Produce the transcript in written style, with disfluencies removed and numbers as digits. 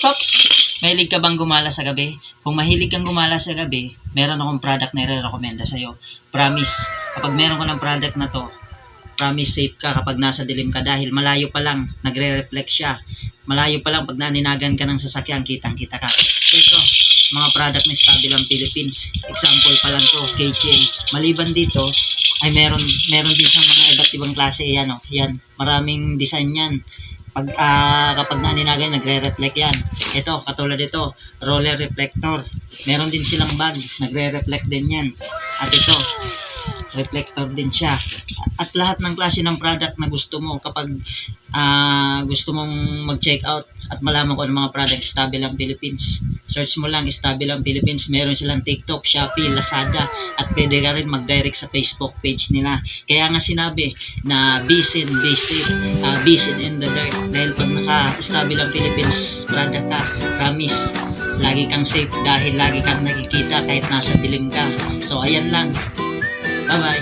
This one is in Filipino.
Ops. Mahilig ka bang gumala sa gabi? Kung mahilig kang gumala sa gabi, meron akong product na i-recommenda sa'yo. Promise, kapag meron ka ng product na to, promise safe ka kapag nasa dilim ka dahil malayo pa lang, nagre-reflect siya. Malayo pa lang pag naninagan ka ng sasakyan, kitang-kita ka. So ito, mga product ni Stabilang Philippines. Example pa lang to, keychain. Maliban dito, ay meron din siyang mga iba't ibang klase. Yan o, yan. Maraming design yan. Kapag naninagan, nagre-reflect yan. Ito, katulad ito, roller reflector. Meron din silang bag, nagre-reflect din yan. At ito, reflector din siya. At lahat ng klase ng product na gusto mo kapag gusto mong mag-check out at malaman ko ang mga product Stabilang Philippines. Search mo lang Stabilang Philippines. Meron silang TikTok, Shopee, Lazada at pwede ka rin mag-direct sa Facebook page nila. Kaya nga sinabi na be seen in the dark dahil pag naka-Stabilang Philippines product ka, promise lagi kang safe dahil lagi kang nakikita kahit nasa dilim ka. So ayan lang. Bye-bye.